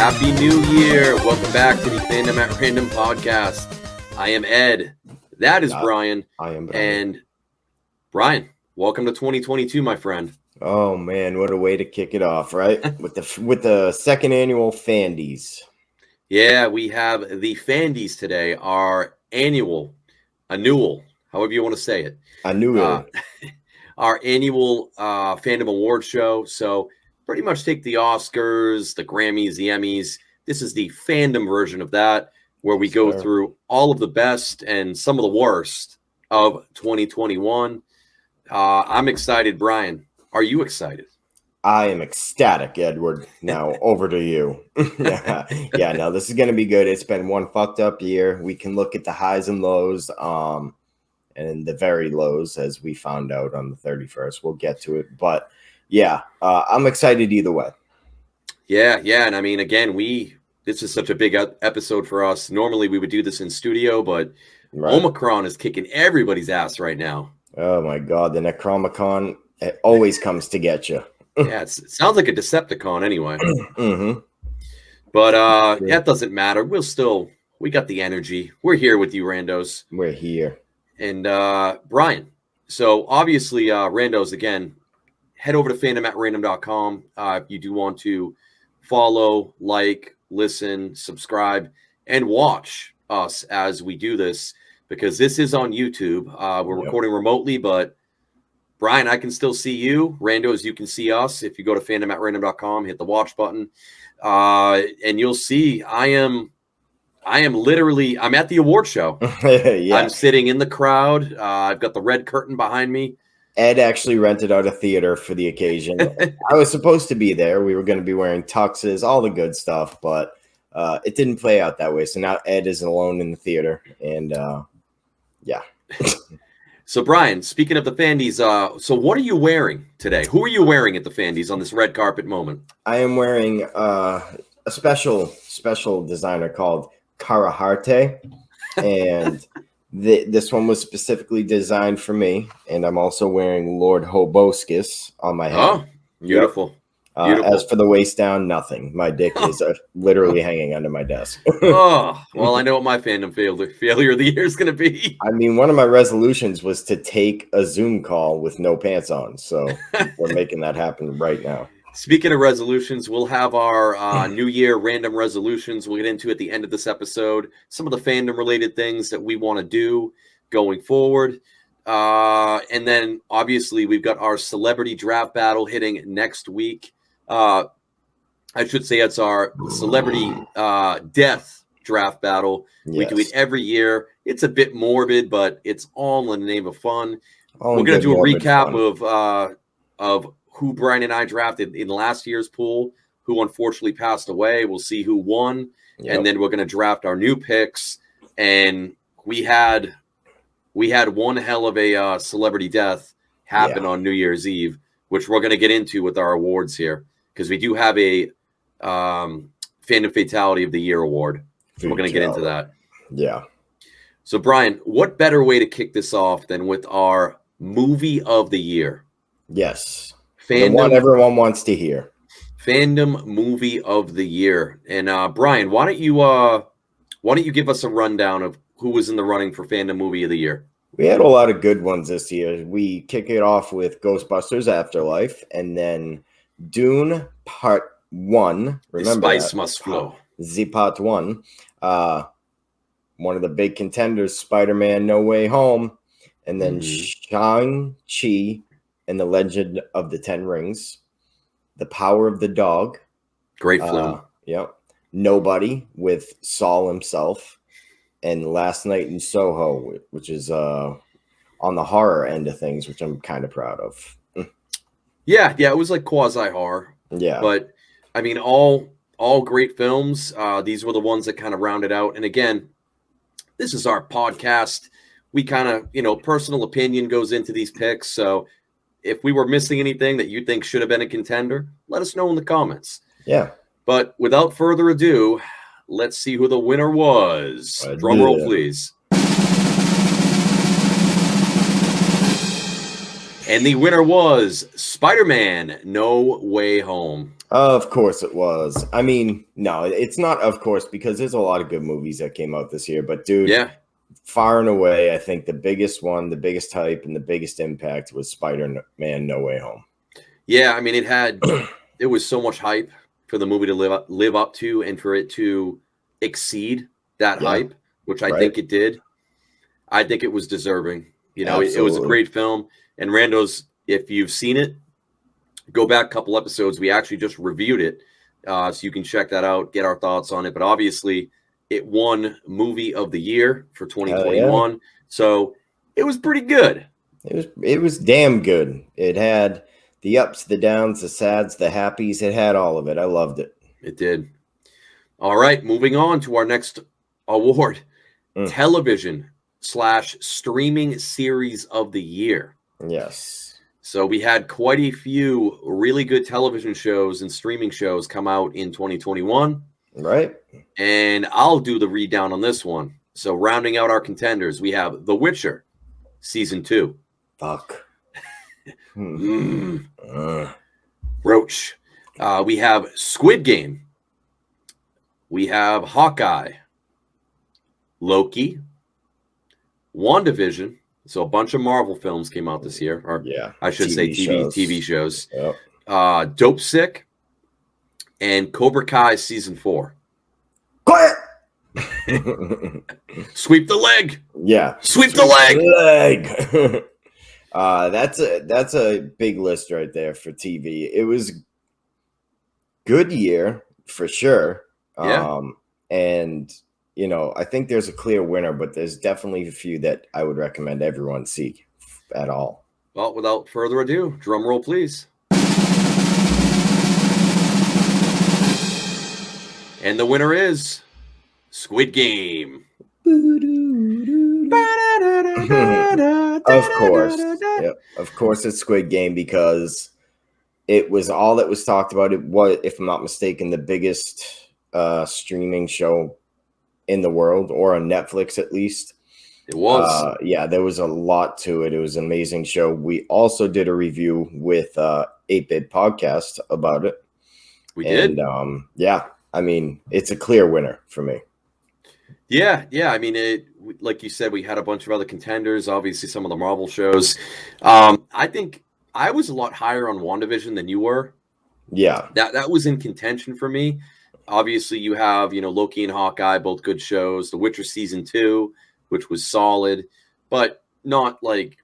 Happy New Year. Welcome back to the Fandom at Random podcast. I am Ed. That is Brian. I am Brian. And Brian, welcome to 2022, my friend. Oh man, what a way to kick it off, right? with the second annual Fandies. Yeah, we have the Fandies today, our annual, however you want to say it. Our annual Fandom Award show. So pretty much take the Oscars, the Grammys, the Emmys. This is the fandom version of that, where we go through all of the best and some of the worst of 2021. I'm excited, Brian. Are you excited? I am ecstatic, Edward. Now over to you. Yeah, no, this is going to be good. It's been one fucked up year. We can look at the highs and lows, and the very lows, as we found out on the 31st. We'll get to it. But yeah, I'm excited either way. Yeah. And I mean, again, this is such a big episode for us. Normally we would do this in studio, but Omicron is kicking everybody's ass right now. Oh my God, the Necromicon, it always comes to get you. Yeah, it sounds like a Decepticon anyway. Mm-hmm. But that doesn't matter. We got the energy. We're here with you, randos. We're here. And Brian, so obviously, randos, again, head over to fandomatrandom.com if you do want to follow, like, listen, subscribe, and watch us as we do this, because this is on YouTube. We're recording remotely, but Brian, I can still see you. Randos, you can see us. If you go to fandomatrandom.com, hit the watch button, and you'll see I'm at the award show. Yeah. I'm sitting in the crowd. I've got the red curtain behind me. Ed actually rented out a theater for the occasion. I was supposed to be there. We were going to be wearing tuxes, all the good stuff, but it didn't play out that way. So now Ed is alone in the theater, and yeah. So Brian, speaking of the Fandies, so what are you wearing today? Who are you wearing at the Fandies on this red carpet moment? I am wearing a special designer called Caraharte, and this one was specifically designed for me, and I'm also wearing Lord Hoboscus on my head. Oh, beautiful. Beautiful. As for the waist down, nothing. My dick is literally hanging under my desk. Oh, well, I know what my fandom failure of the year is going to be. I mean, one of my resolutions was to take a Zoom call with no pants on, so we're making that happen right now. Speaking of resolutions, we'll have our New Year random resolutions we'll get into at the end of this episode. Some of the fandom-related things that we want to do going forward. And then, obviously, we've got our celebrity draft battle hitting next week. I should say it's our celebrity death draft battle. Yes. We do it every year. It's a bit morbid, but it's all in the name of fun. We're going to do a recap of who Brian and I drafted in last year's pool, who unfortunately passed away. We'll see who won, and then we're going to draft our new picks. And we had one hell of a celebrity death happen on New Year's Eve, which we're going to get into with our awards here, because we do have a Fandom Fatality of the Year award. So we're going to get into that. Yeah. So, Brian, what better way to kick this off than with our movie of the year? Yes. The one everyone wants to hear. Fandom movie of the year. And Brian, why don't you give us a rundown of who was in the running for Fandom movie of the year? We had a lot of good ones this year. We kick it off with Ghostbusters Afterlife, and then Dune Part 1. Remember, the spice must flow. Z Part 1. One of the big contenders, Spider-Man No Way Home, and then Shang-Chi and the Legend of the Ten Rings, The Power of the Dog. Great film. Nobody with Saul himself, and Last Night in Soho, which is on the horror end of things, which I'm kind of proud of. Yeah, it was like quasi-horror. Yeah. But, I mean, all great films. These were the ones that kind of rounded out. And again, this is our podcast. We kind of, personal opinion goes into these picks. So if we were missing anything that you think should have been a contender, let us know in the comments. Yeah. But without further ado, let's see who the winner was. Drum roll, please. And the winner was Spider-Man No Way Home. Of course it was. I mean, no, it's not of course, because there's a lot of good movies that came out this year. But dude, Yeah. far and away, I think the biggest one, the biggest hype, and the biggest impact was Spider-Man No Way Home. Yeah, I mean, it was so much hype for the movie to live up to, and for it to exceed that Yeah, hype, which I right. think it did. I think it was deserving. It was a Absolutely. great film. And Rando's, if you've seen it, go back a couple episodes. We actually just reviewed it, so you can check that out, get our thoughts on it. But obviously, it won Movie of the Year for 2021, so it was pretty good. It was damn good. It had the ups, the downs, the sads, the happies. It had all of it. I loved it. It did. All right, moving on to our next award, television / streaming series of the year. Yes. So we had quite a few really good television shows and streaming shows come out in 2021. Right. And I'll do the read down on this one. So rounding out our contenders, we have The Witcher season 2. Fuck. Roach. We have Squid Game. We have Hawkeye, Loki, WandaVision. So a bunch of Marvel films came out this year, or I should say TV shows. Yep. Dope Sick, and Cobra Kai season 4. Quiet. Sweep the leg. Yeah. Sweep the leg. That's a big list right there for TV. It was good year for sure. Yeah. And I think there's a clear winner, but there's definitely a few that I would recommend everyone see at all. Well, without further ado, drum roll, please. And the winner is Squid Game. Of course. Yep. Of course it's Squid Game, because it was all that was talked about. It was, if I'm not mistaken, the biggest streaming show in the world, or on Netflix at least. It was. There was a lot to it. It was an amazing show. We also did a review with 8-Bit Podcast about it. We did. I mean, it's a clear winner for me. Yeah. I mean, like you said, we had a bunch of other contenders. Obviously, some of the Marvel shows. I think I was a lot higher on WandaVision than you were. Yeah, that was in contention for me. Obviously, you have Loki and Hawkeye, both good shows. The Witcher season 2, which was solid, but not like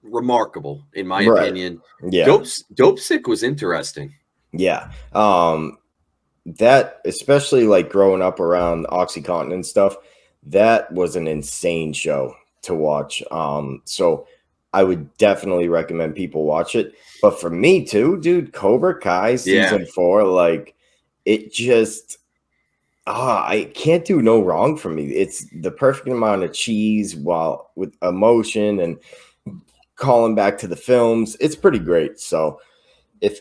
remarkable in my opinion. Yeah, Dope Sick was interesting. Yeah, that, especially like growing up around OxyContin and stuff, that was an insane show to watch. So I would definitely recommend people watch it. But for me too, dude, Cobra Kai season 4, like, it just, I can't do no wrong for me. It's the perfect amount of cheese while with emotion and calling back to the films. It's pretty great. So if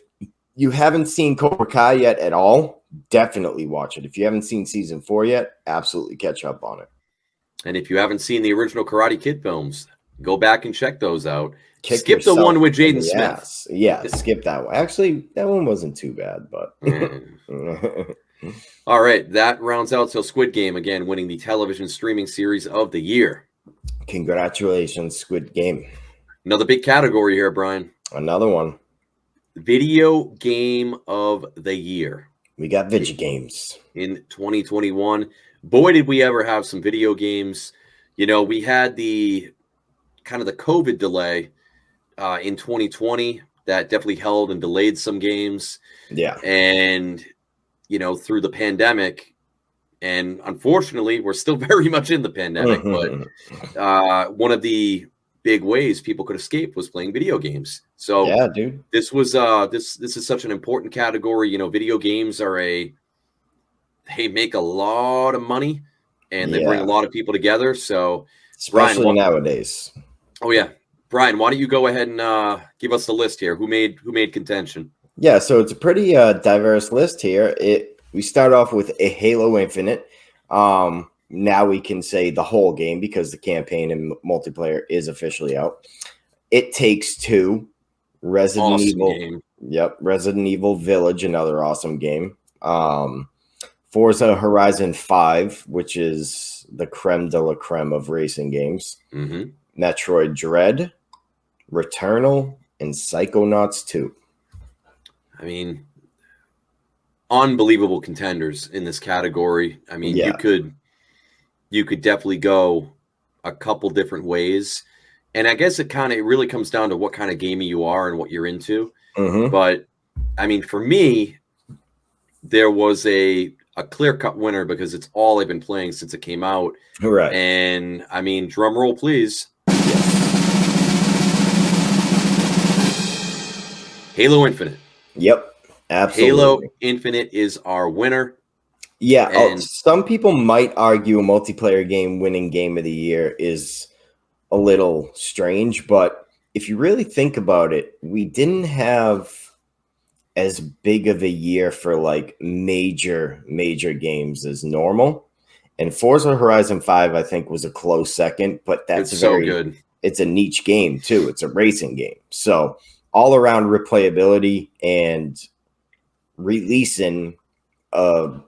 you haven't seen Cobra Kai yet at all, definitely watch it. If you haven't seen season 4 yet, absolutely catch up on it. And if you haven't seen the original Karate Kid films, go back and check those out. Skip the one with Jaden Smith. Yeah, skip that one. Actually, that one wasn't too bad, but all right, that rounds out Squid Game, again winning the television streaming series of the year. Congratulations, Squid Game. Another big category here, Brian. Another one. Video game of the year. We got video games in 2021. Boy, did we ever have some video games. We had the kind of the COVID delay in 2020 that definitely held and delayed some games. Yeah. And, through the pandemic, and unfortunately, we're still very much in the pandemic, but one of the big ways people could escape was playing video games. So yeah, dude, this was this is such an important category. Video games are they make a lot of money and they bring a lot of people together. So especially Brian, nowadays. Oh yeah. Brian, why don't you go ahead and give us the list here? Who made contention? Yeah, so it's a pretty diverse list here. We start off with a Halo Infinite. Now we can say the whole game because the campaign and multiplayer is officially out. It Takes Two, Resident Awesome Evil. game. Yep, Resident Evil Village, another awesome game. Forza Horizon 5, which is the creme de la creme of racing games. Mm-hmm. Metroid Dread, Returnal, and Psychonauts 2. I mean, unbelievable contenders in this category. I mean, Yeah. you could definitely go a couple different ways. And I guess it really comes down to what kind of gamer you are and what you're into. Mm-hmm. But I mean, for me, there was a clear-cut winner because it's all I've been playing since it came out. Right. And I mean, drum roll, please. Halo Infinite. Yep, absolutely. Halo Infinite is our winner. Yeah, And some people might argue a multiplayer game winning game of the year is a little strange, but if you really think about it, we didn't have as big of a year for like major games as normal. And Forza Horizon 5, I think, was a close second, but that's it's so good. It's a niche game too. It's a racing game. So all around replayability and releasing a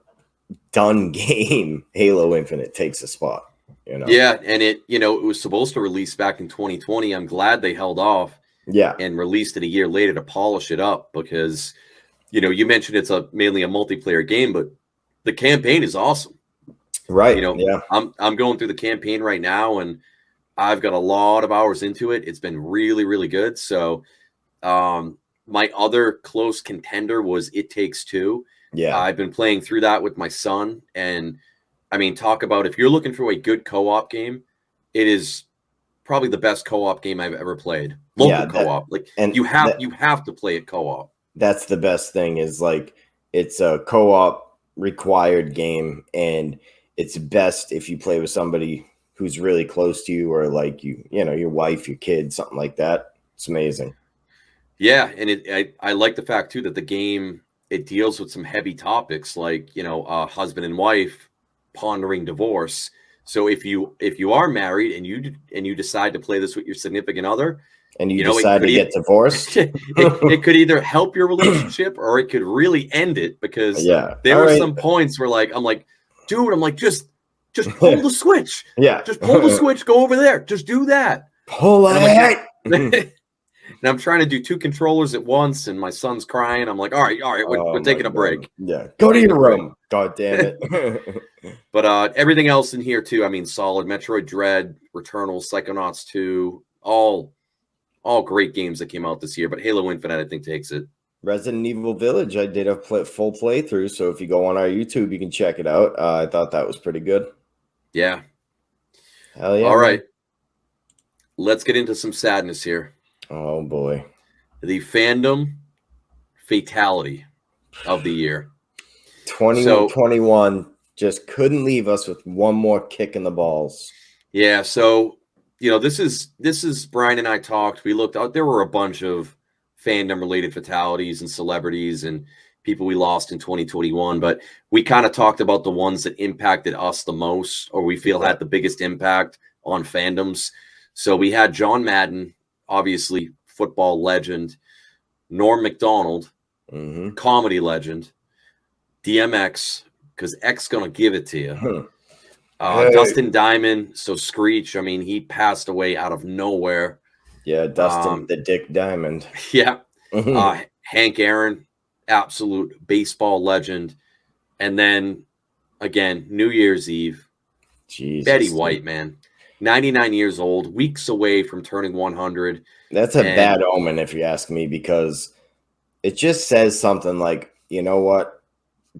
done game, Halo Infinite takes a spot. You know? Yeah, and it was supposed to release back in 2020. I'm glad they held off. Yeah, and released it a year later to polish it up because, you mentioned it's mainly a multiplayer game, but the campaign is awesome. Right. Yeah. I'm going through the campaign right now, and I've got a lot of hours into it. It's been really, really good. So, my other close contender was It Takes Two. Yeah, I've been playing through that with my son, and I mean, talk about if you're looking for a good co-op game, it is probably the best co-op game I've ever played. Local co-op, you have to play it co-op. That's the best thing is like it's a co-op required game, and it's best if you play with somebody who's really close to you, or like your wife, your kid, something like that. It's amazing. Yeah, and I like the fact too that the game, it deals with some heavy topics like husband and wife pondering divorce. So if you are married and you decide to play this with your significant other, and you decide to get divorced, it could either help your relationship or it could really end it, because there were some points where I'm like, dude, I'm like, just pull the switch. Yeah. Just pull the switch, go over there. Just do that. Pull it. And I'm trying to do two controllers at once, and my son's crying. I'm like, all right, we're taking a break. Yeah. Go to your room. God damn it. But everything else in here too, I mean, solid. Metroid Dread, Returnal, Psychonauts 2, all great games that came out this year. But Halo Infinite, I think, takes it. Resident Evil Village, I did a full playthrough, so if you go on our YouTube, you can check it out. I thought that was pretty good. Yeah. Hell yeah. All right. Let's get into some sadness here. Oh, boy. The fandom fatality of the year. 2021 just couldn't leave us with one more kick in the balls. Yeah, so, this is Brian and I talked. We looked out. There were a bunch of fandom-related fatalities and celebrities and people we lost in 2021, but we kind of talked about the ones that impacted us the most, or we feel had the biggest impact on fandoms. So we had John Madden, obviously football legend, Norm Macdonald, comedy legend, DMX, because X gonna give it to you. Dustin Diamond, so Screech, I mean, he passed away out of nowhere. Yeah, Dustin the Dick Diamond. Yeah. Hank Aaron, absolute baseball legend. And then, again, New Year's Eve, Jesus, Betty White, man. 99 years old, weeks away from turning 100. That's a bad omen, if you ask me, because it just says something like, you know what?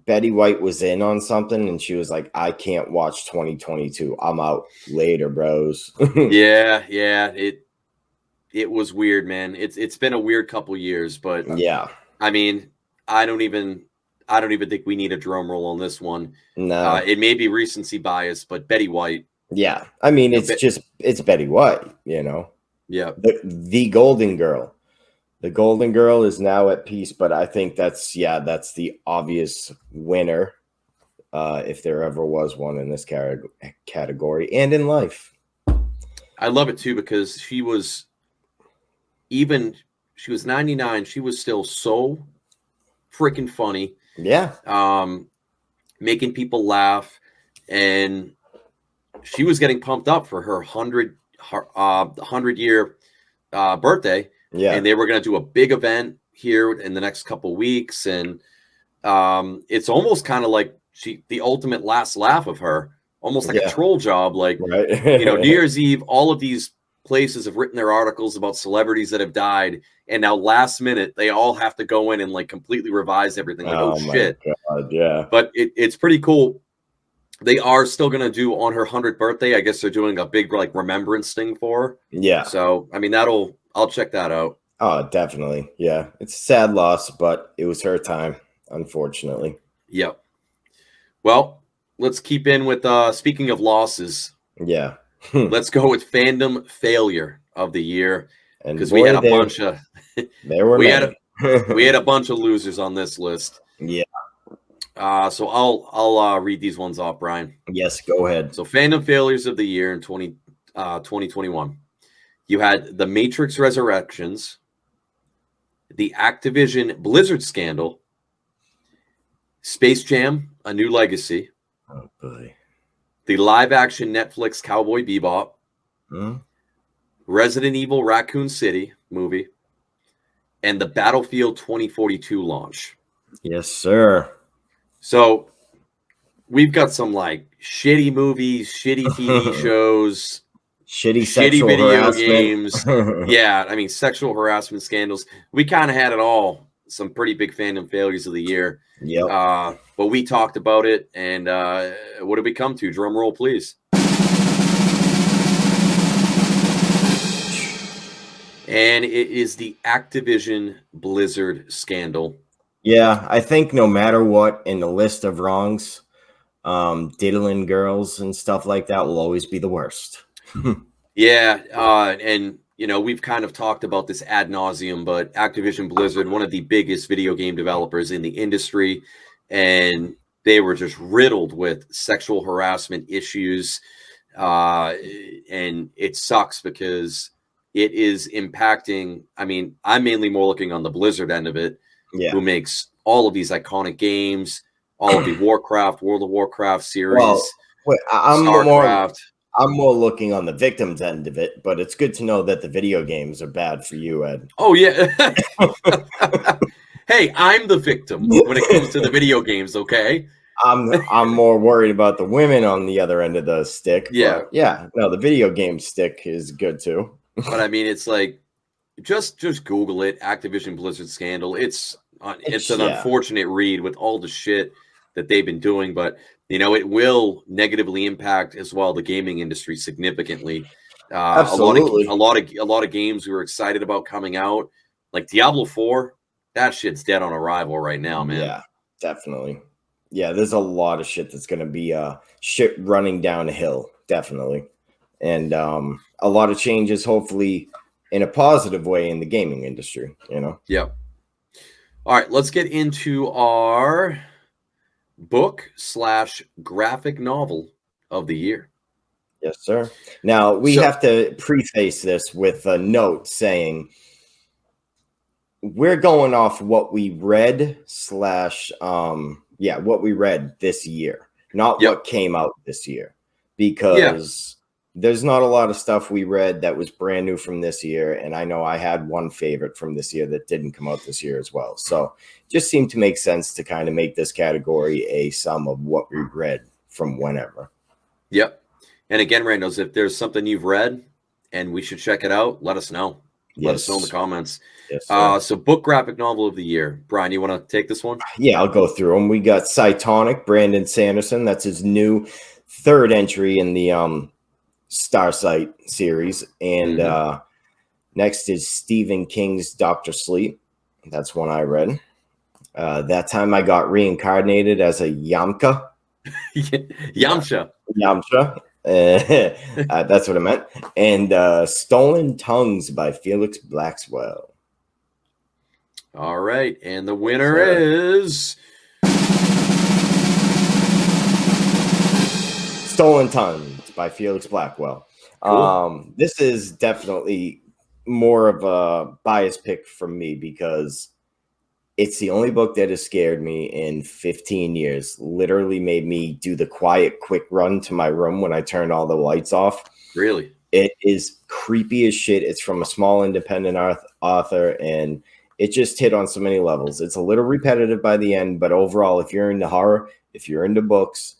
Betty White was in on something, and she was like, I can't watch 2022. I'm out later, bros. Yeah. It was weird, man. It's been a weird couple years, but yeah. I mean, I don't even think we need a drum roll on this one. No. It may be recency bias, but Betty White. Yeah. I mean, it's Betty White, Yeah. The Golden Girl. The Golden Girl is now at peace, but I think that's the obvious winner, if there ever was one in this category and in life. I love it too, because she was, even She was 99. She was still so freaking funny. Yeah. Making people laugh, and she was getting pumped up for her 100-year birthday. Yeah. And they were going to do a big event here in the next couple weeks, and it's almost kind of like the ultimate last laugh of her, almost like a troll job. Like, right. New Year's Eve, all of these places have written their articles about celebrities that have died, and now last minute they all have to go in and like completely revise everything. Like, oh shit. God, yeah. But it's pretty cool. They are still going to do on her 100th birthday. I guess they're doing a big like remembrance thing for her. Yeah. So, I mean, I'll check that out. Oh, definitely. Yeah. It's a sad loss, but it was her time, unfortunately. Yep. Well, let's keep in with, speaking of losses. Yeah. Let's go with fandom failure of the year. Because we had a bunch of, we had a bunch of losers on this list. Yeah. So I'll read these ones off, Brian. Yes, go ahead. So fandom failures of the year in 2021. You had The Matrix Resurrections, the Activision Blizzard scandal, Space Jam: A New Legacy, oh boy, the live-action Netflix Cowboy Bebop, Resident Evil Raccoon City movie, and the Battlefield 2042 launch. Yes, sir. So we've got some like shitty movies, shitty TV shows, shitty video harassment. games. Yeah, I mean, sexual harassment scandals. We kind of had it all. Some pretty big fandom failures of the year. Yeah. But we talked about it, and what did we come to? Drum roll, please. And it is the Activision Blizzard scandal. Yeah, I think no matter what in the list of wrongs, diddling girls and stuff like that will always be the worst. Yeah, and we've kind of talked about this ad nauseum, but Activision Blizzard, one of the biggest video game developers in the industry, and they were just riddled with sexual harassment issues, and it sucks because it is impacting. I mean, I'm mainly more looking on the Blizzard end of it. Yeah. Who makes all of these iconic games, all of the World of Warcraft series. Well, I'm StarCraft. more looking on the victims end of it, but it's good to know that the video games are bad for you, Ed. Oh yeah. Hey, I'm the victim when it comes to the video games. Okay. I'm more worried about the women on the other end of the stick. Yeah. Yeah. No, the video game stick is good too. But I mean, it's like just Google it. Activision Blizzard scandal. It's an unfortunate read with all the shit that they've been doing, but it will negatively impact as well the gaming industry significantly. Absolutely. A lot of games we were excited about coming out, like Diablo 4. That shit's dead on arrival right now, man. Yeah, definitely. Yeah, there's a lot of shit that's going to be shit running down a hill, definitely, and a lot of changes, hopefully, in a positive way in the gaming industry. Yeah. All right, let's get into our book/graphic novel of the year. Yes, sir. Now we have to preface this with a note saying we're going off what we read what we read this year, not what came out this year, because there's not a lot of stuff we read that was brand new from this year. And I know I had one favorite from this year that didn't come out this year as well. So it just seemed to make sense to kind of make this category a sum of what we read from whenever. Yep. And again, Randos, if there's something you've read and we should check it out, let us know. Let us know in the comments. Yes, so book graphic novel of the year. Brian, you want to take this one? Yeah, I'll go through them. We got Cytonic, Brandon Sanderson. That's his new third entry in the Starsight series. And next is Stephen King's Dr. Sleep. That's one I read. That time I got reincarnated as a Yamcha. Yamcha. Yamcha. That's what I meant. And Stolen Tongues by Felix Blackswell. All right. And the winner is Stolen Tongues by Felix Blackwell. Cool. This is definitely more of a biased pick from me because it's the only book that has scared me in 15 years. Literally made me do the quiet, quick run to my room when I turned all the lights off. Really? It is creepy as shit. It's from a small independent author, and it just hit on so many levels. It's a little repetitive by the end, but overall, if you're into horror, if you're into books,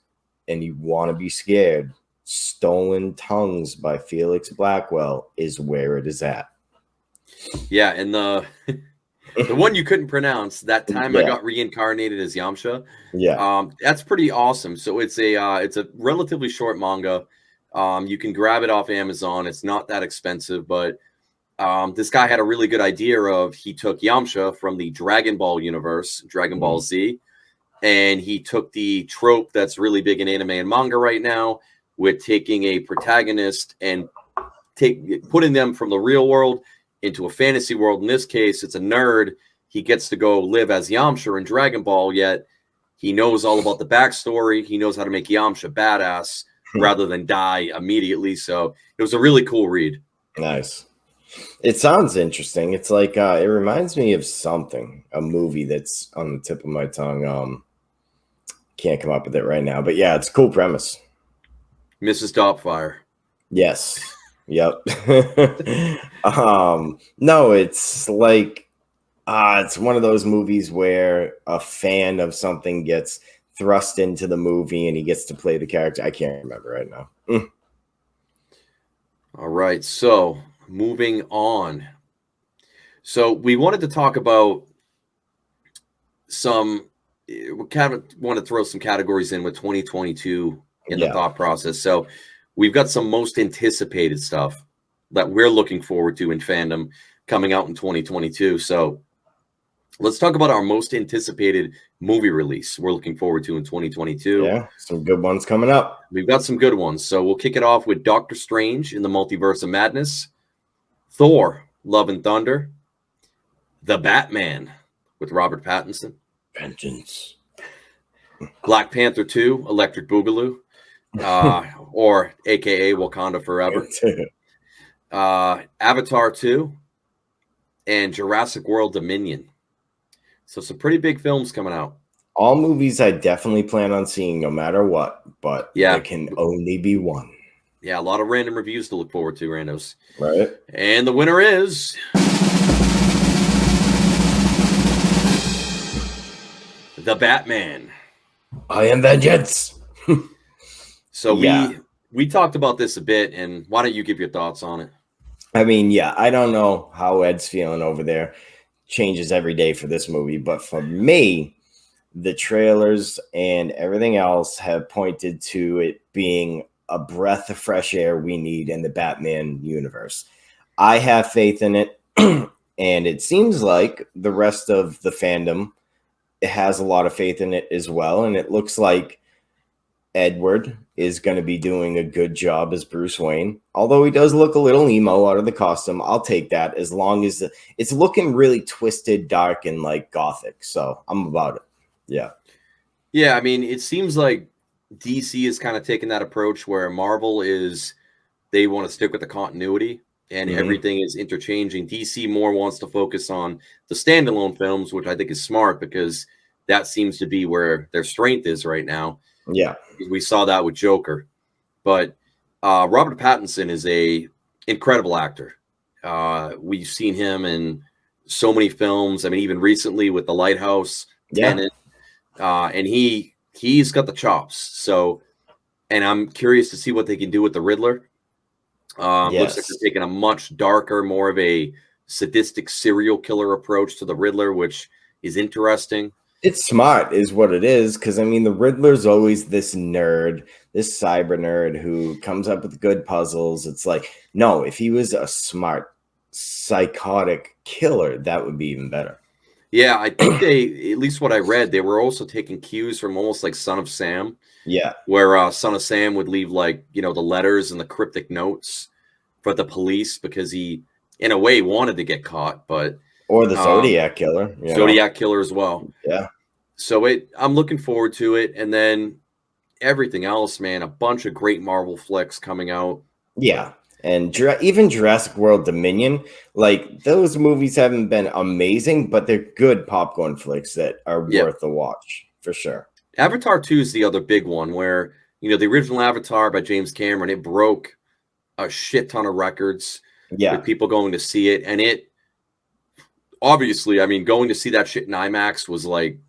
and you want to be scared, Stolen Tongues by Felix Blackwell is where it is at. Yeah, and the one you couldn't pronounce, That Time I Yeah. Got Reincarnated as Yamcha. Yeah. That's pretty awesome. So it's a relatively short manga. You can grab it off Amazon. It's not that expensive, but this guy had a really good idea of, he took Yamcha from the Dragon Ball universe, Dragon Ball Z, and he took the trope that's really big in anime and manga right now with taking a protagonist and putting them from the real world into a fantasy world. In this case, it's a nerd. He gets to go live as Yamcha in Dragon Ball, yet he knows all about the backstory. He knows how to make Yamcha badass rather than die immediately. So it was a really cool read. Nice. It sounds interesting. It's like it reminds me of something, a movie that's on the tip of my tongue. Can't come up with it right now, but yeah, it's a cool premise. Mrs. Doubtfire. Yes. Yep. No, it's like it's one of those movies where a fan of something gets thrust into the movie and he gets to play the character. I can't remember right now. All right, so moving on. So we wanted to talk about we kind of want to throw some categories in with 2022 in the thought process. So we've got some most anticipated stuff that we're looking forward to in fandom coming out in 2022. So let's talk about our most anticipated movie release we're looking forward to in 2022. Yeah, some good ones coming up. We've got some good ones. So we'll kick it off with Doctor Strange in the Multiverse of Madness, Thor, Love and Thunder, The Batman with Robert Pattinson, Vengeance, Black Panther 2, Electric Boogaloo, or AKA Wakanda Forever, Avatar 2, and Jurassic World Dominion. So some pretty big films coming out. All movies I definitely plan on seeing no matter what, but there can only be one. Yeah, a lot of random reviews to look forward to, randos. Right. And the winner is The Batman. I am vengeance. So we talked about this a bit, and why don't you give your thoughts on it? I mean, yeah, I don't know how Ed's feeling over there. Changes every day for this movie, but for me, the trailers and everything else have pointed to it being a breath of fresh air we need in the Batman universe. I have faith in it, and it seems like the rest of the fandom has a lot of faith in it as well, and it looks like Edward is going to be doing a good job as Bruce Wayne. Although he does look a little emo out of the costume, I'll take that as long as it's looking really twisted, dark, and like gothic. So I'm about it. Yeah. Yeah, I mean, it seems like DC is kind of taking that approach where Marvel they want to stick with the continuity and everything is interchanging. DC more wants to focus on the standalone films, which I think is smart because that seems to be where their strength is right now. Yeah. We saw that with Joker. But Robert Pattinson is a incredible actor. We've seen him in so many films. I mean, even recently with The Lighthouse, Tenet, and he's got the chops. So, and I'm curious to see what they can do with the Riddler. Looks like they're taking a much darker, more of a sadistic serial killer approach to the Riddler, which is interesting. It's smart is what it is, because I mean the Riddler's always this nerd, this cyber nerd who comes up with good puzzles. It's like, no, if he was a smart, psychotic killer, that would be even better. Yeah, I think at least what I read, they were also taking cues from almost like Son of Sam. Yeah. Where Son of Sam would leave the letters and the cryptic notes for the police because he, in a way, wanted to get caught, but or the Zodiac killer. Zodiac killer as well. Yeah. So I'm looking forward to it. And then everything else, man, a bunch of great Marvel flicks coming out. Yeah. And even Jurassic World Dominion, like those movies haven't been amazing, but they're good popcorn flicks that are worth a watch for sure. Avatar 2 is the other big one where, the original Avatar by James Cameron, it broke a shit ton of records with people going to see it. And it, obviously, I mean, going to see that shit in IMAX was like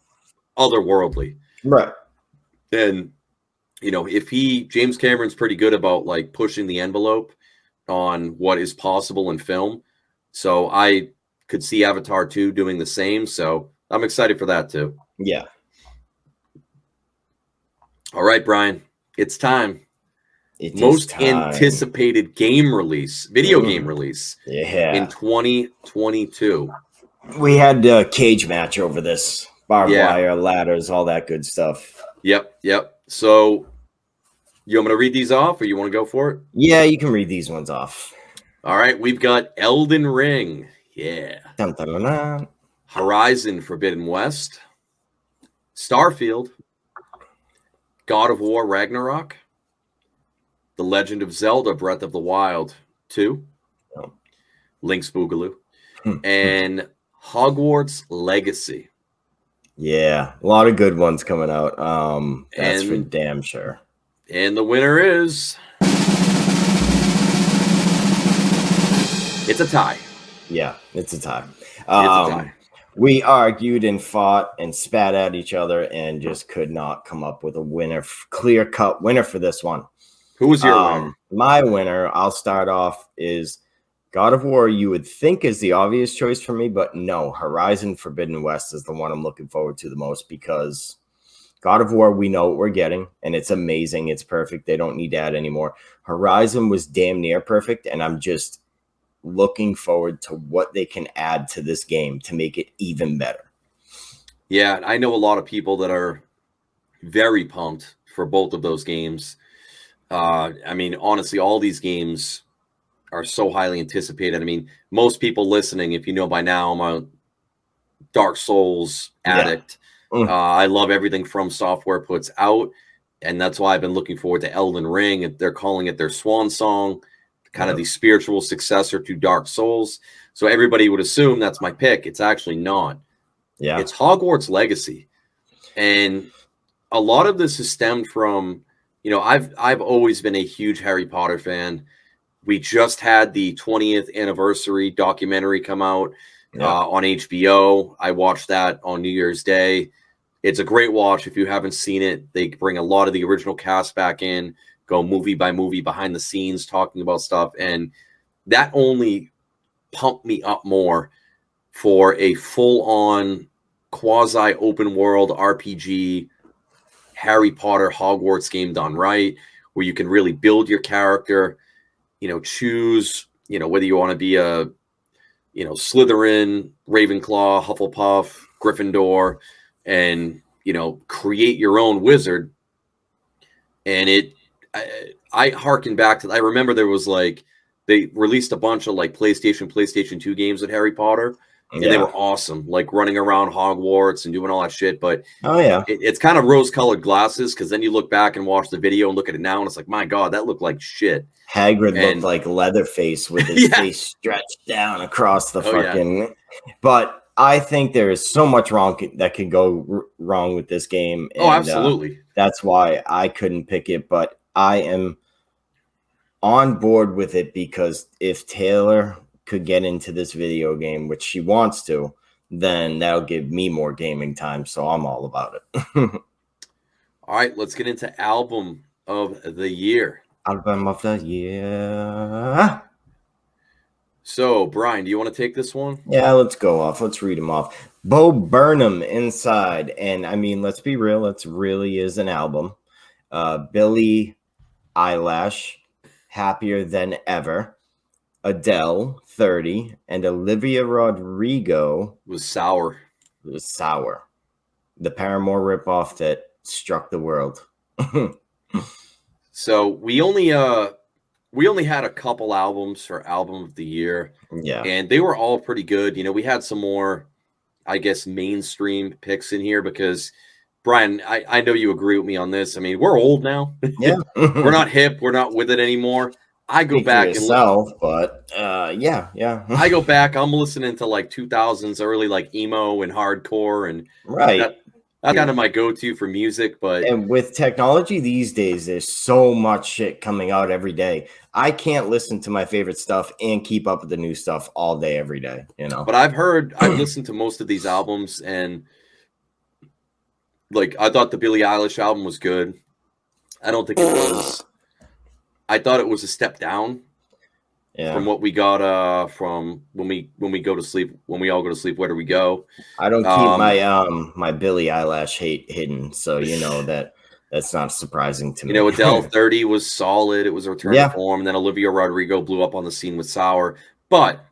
otherworldly. Right. And, if James Cameron's pretty good about like pushing the envelope on what is possible in film. So I could see Avatar 2 doing the same. So I'm excited for that too. Yeah. All right, Brian, it's time. Most anticipated game release, video game release in 2022. We had a cage match over this. Barbed wire, ladders, all that good stuff. Yep. So you want me to read these off or you want to go for it? Yeah, you can read these ones off. All right, we've got Elden Ring. Yeah. Dun, dun, dun, dun. Horizon Forbidden West. Starfield. God of War Ragnarok. The Legend of Zelda Breath of the Wild 2. Link's Boogaloo. And Hogwarts Legacy. Yeah, a lot of good ones coming out. That's for damn sure. And the winner is... It's a tie. Yeah, it's a tie. It's a tie. We argued and fought and spat at each other and just could not come up with a winner, clear-cut winner for this one. Who was your winner? My winner, I'll start off, is God of War. You would think is the obvious choice for me, but no, Horizon Forbidden West is the one I'm looking forward to the most because God of War, we know what we're getting, and it's amazing. It's perfect. They don't need to add anymore. Horizon was damn near perfect, and I'm just looking forward to what they can add to this game to make it even better. Yeah, I know a lot of people that are very pumped for both of those games. I mean, honestly, all these games are so highly anticipated. I mean, most people listening, if you know by now, I'm a Dark Souls addict. I love everything From Software puts out, and that's why I've been looking forward to Elden Ring. They're calling it their swan song, kind of the spiritual successor to Dark Souls. So everybody would assume that's my pick. It's actually not. Yeah, it's Hogwarts Legacy. And a lot of this is stemmed from, I've always been a huge Harry Potter fan. We just had the 20th anniversary documentary come out on HBO. I watched that on New Year's Day. It's a great watch. If you haven't seen it, they bring a lot of the original cast back in, go movie by movie behind the scenes talking about stuff. And that only pumped me up more for a full-on quasi open world RPG Harry Potter Hogwarts game done right, where you can really build your character, choose, whether you want to be a, Slytherin, Ravenclaw, Hufflepuff, Gryffindor, and, create your own wizard. And I harken back to, I remember there was like, they released a bunch of like PlayStation 2 games with Harry Potter, and they were awesome, like running around Hogwarts and doing all that shit. But it's kind of rose-colored glasses, because then you look back and watch the video and look at it now, and it's like, my God, that looked like shit. Hagrid looked like Leatherface with his face stretched down across the fucking. Yeah. But I think there is so much wrong that can go wrong with this game. And, absolutely. That's why I couldn't pick it, but I am on board with it, because if Taylor could get into this video game, which she wants to, then that'll give me more gaming time. So I'm all about it. All right, let's get into album of the year. Album of the year. So, Brian, do you want to take this one? Yeah, let's go off. Let's read them off. Bo Burnham, Inside. And I mean, let's be real. It really is an album. Billie Eilish, Happier Than Ever. Adele, 30, and Olivia Rodrigo was Sour. It was Sour. The Paramore ripoff that struck the world. So we only had a couple albums for album of the year. Yeah. And they were all pretty good. We had some more, I guess, mainstream picks in here because, Brian, I know you agree with me on this. I mean, we're old now. Yeah. We're not hip. We're not with it anymore. I go Speak for back and yourself, but yeah. I go back. I'm listening to like 2000s early like emo and hardcore, and Right. that's kind of my go-to for music. But And with technology these days, there's so much shit coming out every day. I can't listen to my favorite stuff and keep up with the new stuff all day, every day, you know? but I've listened to most of these albums, and like I thought the Billie Eilish album was good. I don't think it was. I thought it was a step down from Yeah. what we got from when we go to sleep. When we all go to sleep, where do we go? I don't keep my Billie Eilish hate hidden, so you know that's not surprising to me. You know, Adele 30 was solid. It was a return to Yeah. form. And then Olivia Rodrigo blew up on the scene with Sour. But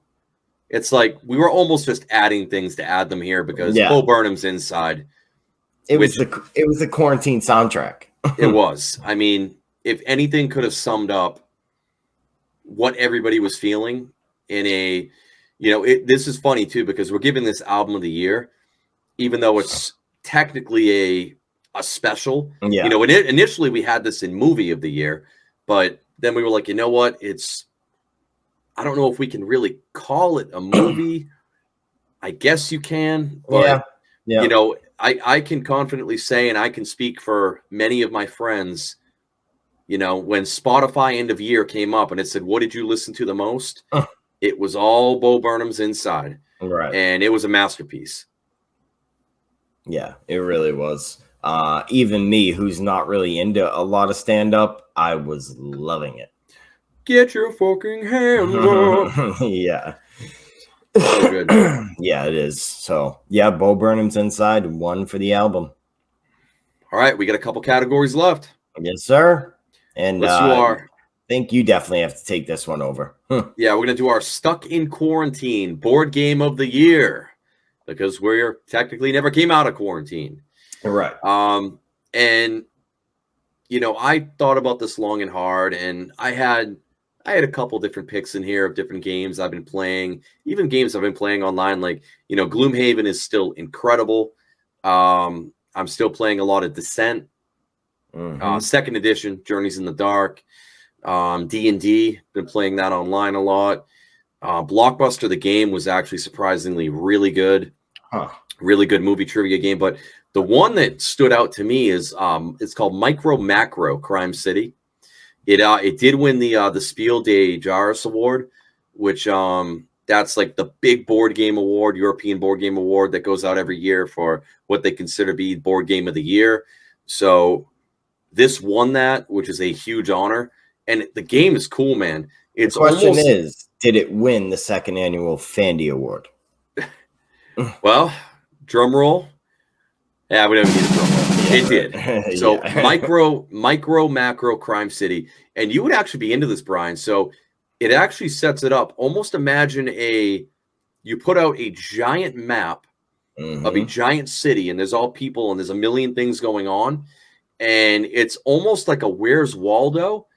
it's like we were almost just adding things to add them here because Yeah. Bo Burnham's Inside. It was the quarantine soundtrack. It was. I mean, if anything could have summed up what everybody was feeling in a, you know, this is funny too because we're giving this album of the year, even though it's technically a special. Yeah. You know, initially we had this in movie of the year, but then we were like, you know what? I don't know if we can really call it a movie. I guess you can, but yeah. You know, I can confidently say, and I can speak for many of my friends, you know, when Spotify end of year came up and it said, what did you listen to the most? It was all Bo Burnham's Inside. Right. And it was a masterpiece. Yeah, it really was. Even me, who's not really into a lot of stand-up, I was loving it. Get your fucking hands up. Yeah. So good. Yeah, it is. So, yeah, Bo Burnham's Inside, one for the album. All right, we got a couple categories left. Yes, sir. And let's do our. I think you definitely have to take this one over. Yeah, we're gonna do our Stuck in Quarantine board game of the year because we're technically never came out of quarantine. Right. And you know, I thought about this long and hard, and I had a couple different picks in here of different games I've been playing, even games I've been playing online. Like, you know, Gloomhaven is still incredible. I'm still playing a lot of Descent, second edition, Journeys in the Dark, D&D. Been playing that online a lot. Blockbuster, the game, was actually surprisingly really good. Really good movie trivia game. But the one that stood out to me is it's called Micro Macro Crime City. It did win the Spiel des Jahres award, which that's like the big board game award, European board game award that goes out every year for what they consider to be board game of the year. So this won that, which is a huge honor. And the game is cool, man. The question is, did it win the second annual Fandy Award? Well, drum roll. Yeah, we don't need a drum roll. It did. So micro macro Crime City. And you would actually be into this, Brian. So it actually sets it up. Almost imagine you put out a giant map of a giant city, and there's all people and there's a million things going on. And it's almost like a Where's Waldo,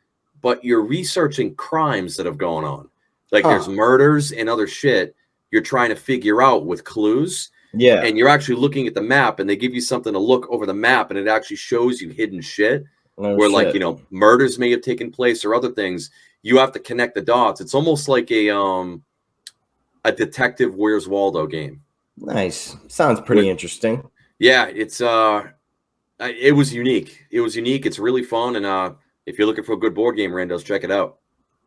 but you're researching crimes that have gone on. Like there's murders and other shit you're trying to figure out with clues. Yeah. And you're actually looking at the map, and they give you something to look over the map, and it actually shows you hidden shit where, like, you know, murders may have taken place or other things. You have to connect the dots. It's almost like a detective Where's Waldo game. Nice. Sounds pretty interesting. Yeah, it was unique. It was unique. It's really fun, and if you're looking for a good board game, Randos, check it out.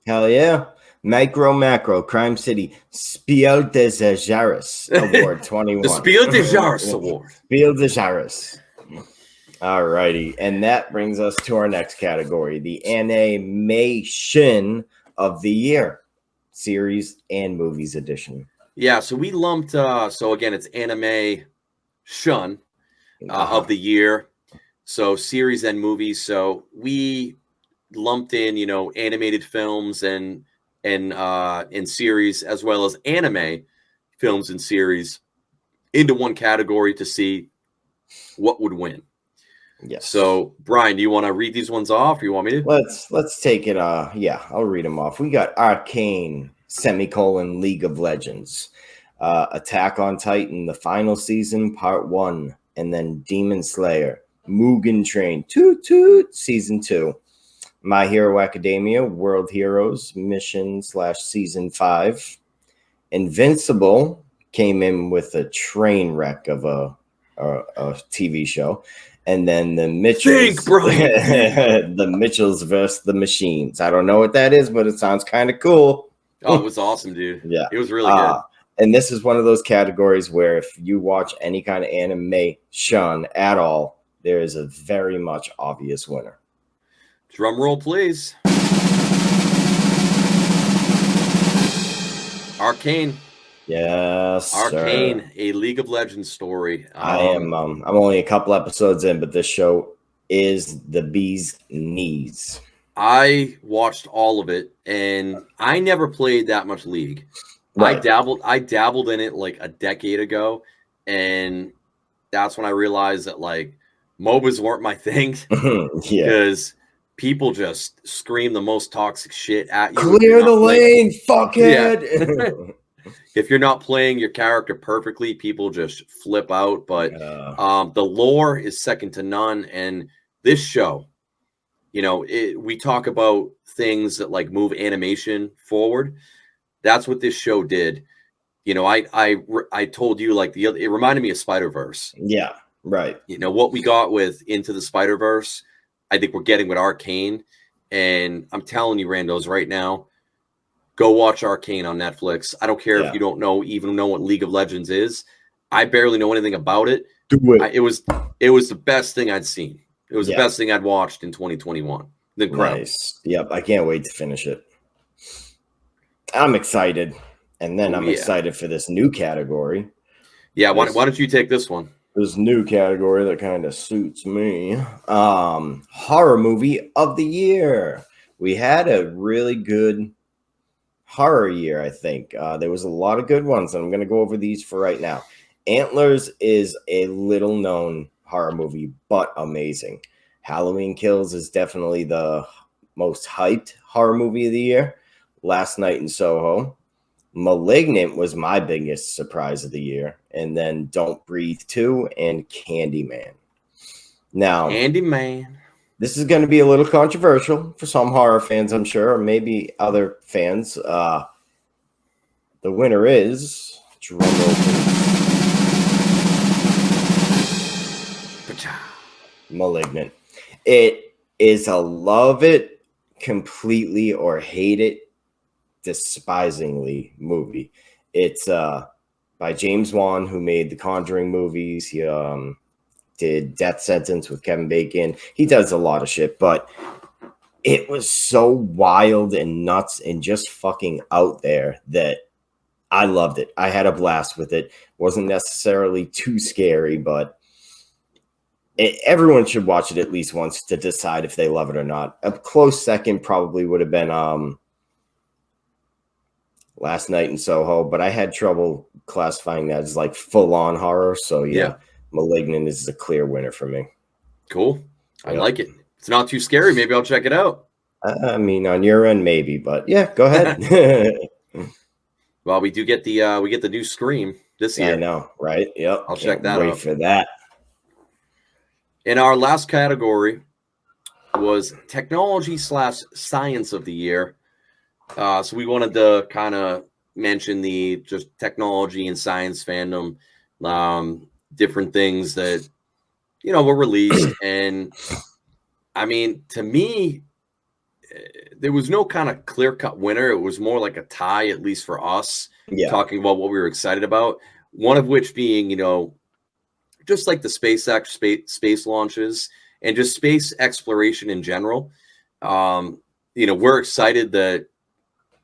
Hell yeah. Micro Macro Crime City Spiel des Jahres Award 21. The Spiel des Jahres Award. Spiel des Jahres. All righty. And that brings us to our next category, the animation of the year, series and movies edition. Yeah, so we lumped, so again, it's animation of the year. So series and movies. So we lumped in, you know, animated films and series, as well as anime films and series into one category to see what would win. Yes. So, Brian, do you want to read these ones off, or you want me to? Let's take it. Yeah, I'll read them off. We got Arcane, League of Legends, Attack on Titan, the final season, part 1, and then Demon Slayer, Mugen Train, Toot Toot, season 2. My Hero Academia, World Heroes, Mission/Season 5. Invincible came in with a train wreck of a TV show. And then the Mitchells, the Mitchells versus the Machines. I don't know what that is, but it sounds kind of cool. Oh, it was awesome, dude. Yeah. It was really good. And this is one of those categories where if you watch any kind of animation at all, there is a very much obvious winner. Drum roll, please. Arcane. Yes, Arcane, sir. a League of Legends story. I'm only a couple episodes in, but this show is the bee's knees. I watched all of it, and I never played that much League. Right. I dabbled in it like a decade ago, and that's when I realized that like MOBAs weren't my thing. Yeah, because people just scream the most toxic shit at you. Clear the lane, fuckhead. Yeah. If you're not playing your character perfectly, people just flip out. But the lore is second to none. And this show, you know, we talk about things that like move animation forward. That's what this show did. You know, I told you like it reminded me of Spider-Verse. Yeah, right. You know, what we got with Into the Spider-Verse, I think we're getting with Arcane. And I'm telling you, Randos, right now, go watch Arcane on Netflix. I don't care if you don't even know what League of Legends is. I barely know anything about it. Do it. It was the best thing I'd seen. It was the best thing I'd watched in 2021. Incredible. Nice. Yep, I can't wait to finish it. I'm excited. And then I'm excited for this new category. Yeah, why don't you take this one? This new category that kind of suits me. Horror movie of the year. We had a really good horror year, I think. There was a lot of good ones, and I'm going to go over these for right now. Antlers is a little known horror movie, but amazing. Halloween Kills is definitely the most hyped horror movie of the year. Last Night in Soho. Malignant was my biggest surprise of the year. And then Don't Breathe 2 and Candyman. Now, Candyman. This is going to be a little controversial for some horror fans, I'm sure, or maybe other fans. The winner is Malignant. It is a love it completely or hate it despisingly movie. It's by James Wan, who made the Conjuring movies. He did Death Sentence with Kevin Bacon. He does a lot of shit, but it was so wild and nuts and just fucking out there that I loved it. I had a blast with it. Wasn't necessarily too scary, but everyone should watch it at least once to decide if they love it or not. A close second probably would have been Last Night in Soho, but I had trouble classifying that as like full-on horror. So yeah. Malignant is a clear winner for me. Cool. I like it. It's not too scary. Maybe I'll check it out. I mean, on your end, maybe, but yeah, go ahead. Well, we do get the new Scream this year. I know, right? Yep. I'll check that out. Wait for that. And our last category was technology/science of the year. So we wanted to kind of mention the just technology and science fandom, different things that, you know, were released. And I mean, to me, there was no kind of clear-cut winner. It was more like a tie, at least for us, talking about what we were excited about. One of which being, you know, just like the SpaceX space launches and just space exploration in general. You know, we're excited that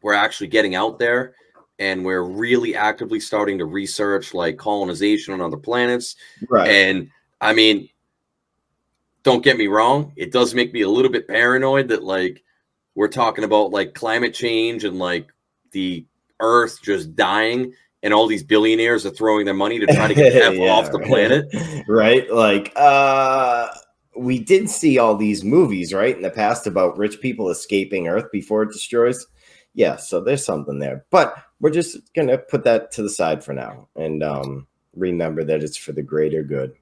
we're actually getting out there and we're really actively starting to research like colonization on other planets. Right. And I mean, don't get me wrong, it does make me a little bit paranoid that like we're talking about like climate change and like the Earth just dying and all these billionaires are throwing their money to try to get F off the planet. Right. Like, we did see all these movies, right, in the past about rich people escaping Earth before it destroys. Yeah, so there's something there. But we're just going to put that to the side for now and remember that it's for the greater good.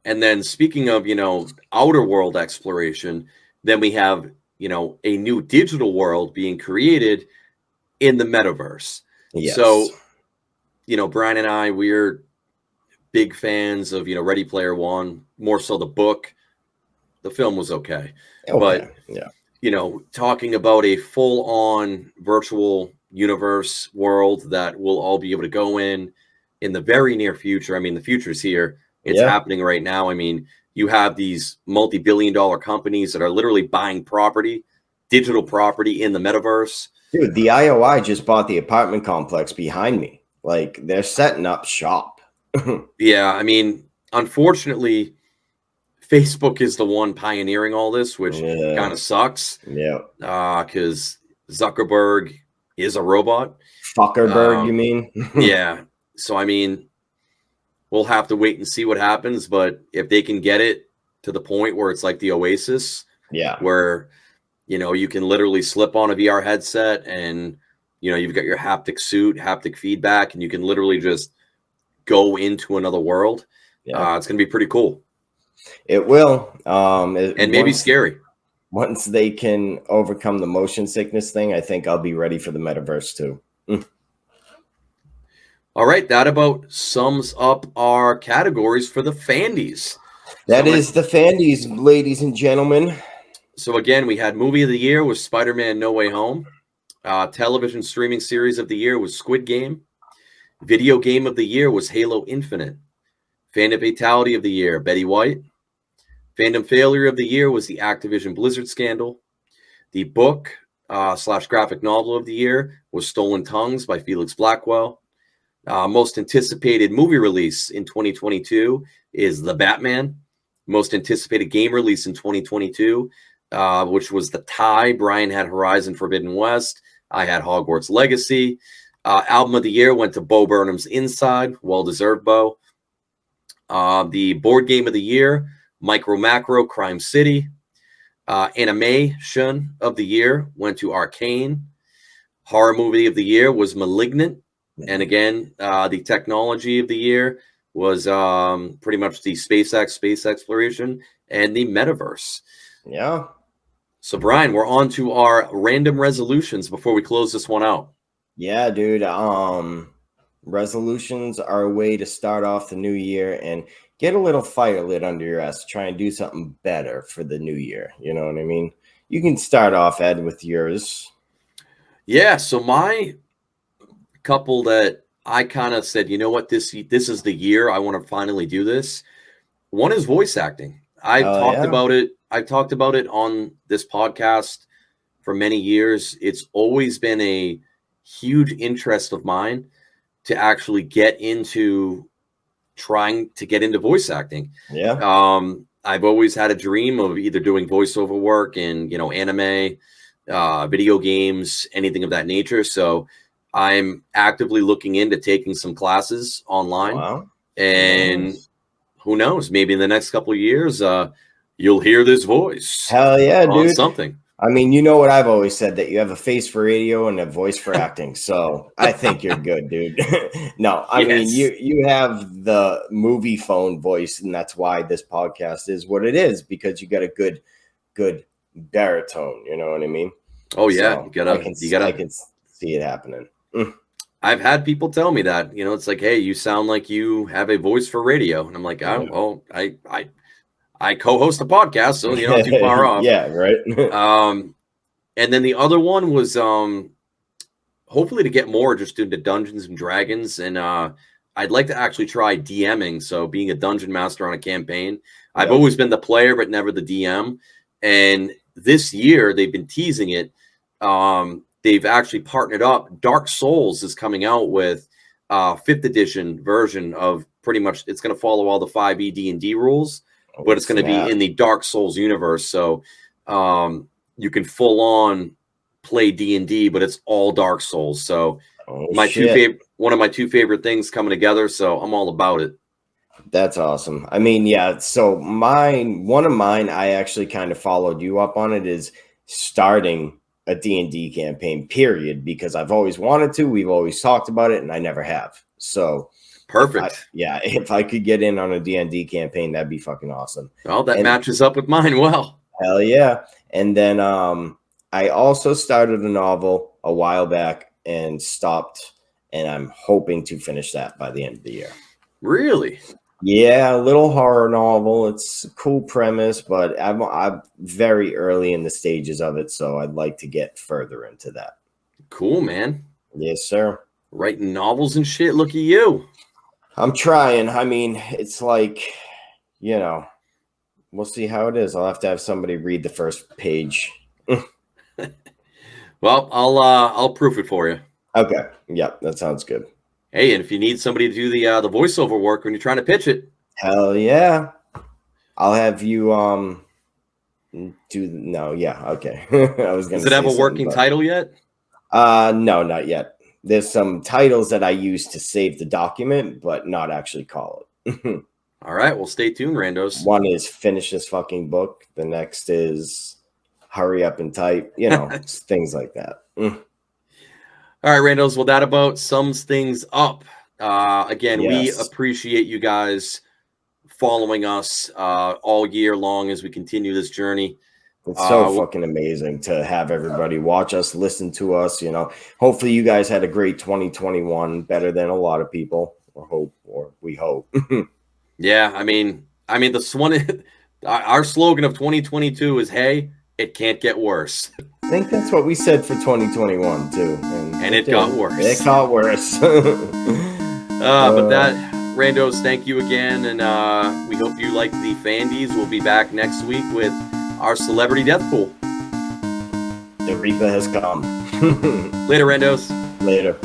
And then speaking of, you know, outer world exploration, then we have a new digital world being created in the metaverse. Yes. So, Brian and I, we're big fans of, Ready Player One, more so the book. The film was okay. But, yeah. Talking about a full-on virtual universe world that we'll all be able to go in the very near future. I mean, the future's here. It's happening right now. I mean, you have these multi-billion-dollar companies that are literally buying digital property in the metaverse. Dude, the IOI just bought the apartment complex behind me. Like, they're setting up shop. Yeah, I mean, unfortunately, Facebook is the one pioneering all this, which kind of sucks. Yeah. Because Zuckerberg is a robot. Fuckerberg, you mean? Yeah. So, I mean, we'll have to wait and see what happens. But if they can get it to the point where it's like the Oasis, where, you can literally slip on a VR headset and, you've got your haptic suit, haptic feedback, and you can literally just go into another world. It's going to be pretty cool. It will. And maybe scary. Once they can overcome the motion sickness thing, I think I'll be ready for the metaverse too. All right. That about sums up our categories for the Fandies. That is the Fandies, ladies and gentlemen. So again, we had movie of the year was Spider-Man No Way Home. Television streaming series of the year was Squid Game. Video game of the year was Halo Infinite. Fandom fatality of the year, Betty White. Fandom failure of the year was the Activision Blizzard scandal. The book / graphic novel of the year was Stolen Tongues by Felix Blackwell. Most anticipated movie release in 2022 is The Batman. Most anticipated game release in 2022, which was the tie. Brian had Horizon Forbidden West. I had Hogwarts Legacy. Album of the year went to Bo Burnham's Inside. Well-deserved, Bo. The board game of the year, Micro Macro Crime City. Animation of the year went to Arcane. Horror movie of the year was Malignant. And again, the technology of the year was pretty much the space exploration and the metaverse. Yeah. So, Brian, we're on to our random resolutions before we close this one out. Yeah, dude. Resolutions are a way to start off the new year and get a little fire lit under your ass to try and do something better for the new year. You know what I mean? You can start off, Ed, with yours. Yeah, so my couple that I kind of said, you know what, this is the year I want to finally do this. One is voice acting. I've talked about it. I've talked about it on this podcast for many years. It's always been a huge interest of mine to actually get into trying to get into voice acting. Yeah. I've always had a dream of either doing voiceover work in, anime, video games, anything of that nature. So I'm actively looking into taking some classes online. Wow. And who knows, maybe in the next couple of years, you'll hear this voice. Hell yeah, on dude. Something. I mean, you know what I've always said, that you have a face for radio and a voice for acting. So I think you're good, dude. No, I mean, you have the movie phone voice, and that's why this podcast is what it is, because you got a good baritone. You know what I mean? Oh yeah, so I can see it happening. I've had people tell me that, it's like, hey, you sound like you have a voice for radio, and I'm like, oh, well, I co-host a podcast, so you're not too far off. Yeah, right. And then the other one was hopefully to get more just into Dungeons and Dragons, and I'd like to actually try DMing, so being a dungeon master on a campaign. I've always been the player, but never the DM. And this year, they've been teasing it. They've actually partnered up. Dark Souls is coming out with 5th edition version of pretty much, it's going to follow all the 5e D&D rules, but it's going to be in the Dark Souls universe. So you can full on play D&D, but it's all Dark Souls. So one of my two favorite things coming together. So I'm all about it. That's awesome. I mean, yeah. So one of mine, I actually kind of followed you up on it, is starting a D&D campaign, period, because I've always wanted to. We've always talked about it, and I never have. So perfect. If I could get in on a D&D campaign, that'd be fucking awesome. Well, that matches up with mine well. Hell yeah. And then I also started a novel a while back and stopped, and I'm hoping to finish that by the end of the year. Really? Yeah, a little horror novel. It's a cool premise, but I'm very early in the stages of it, so I'd like to get further into that. Cool, man. Yes, sir. Writing novels and shit. Look at you. I'm trying. I mean, it's like, we'll see how it is. I'll have to have somebody read the first page. Well, I'll proof it for you. Okay. Yep, that sounds good. Hey, and if you need somebody to do the voiceover work when you're trying to pitch it, hell yeah, I'll have you okay. I was gonna. Does it have a working title yet? No, not yet. There's some titles that I use to save the document, but not actually call it. All right, well, stay tuned, randos. One is finish this fucking book. The next is hurry up and type. Things like that. All right, randos. Well, that about sums things up. Again, yes. We appreciate you guys following us all year long as we continue this journey. It's so fucking amazing to have everybody watch us, listen to us. Hopefully you guys had a great 2021, better than a lot of people, or we hope. Yeah, I mean, our slogan of 2022 is, "Hey, it can't get worse." I think that's what we said for 2021 too, and it got worse. It got worse. But that, randos, thank you again, and we hope you like the Fandies. We'll be back next week with our celebrity death pool. The Reaper has come. Later, randos. Later.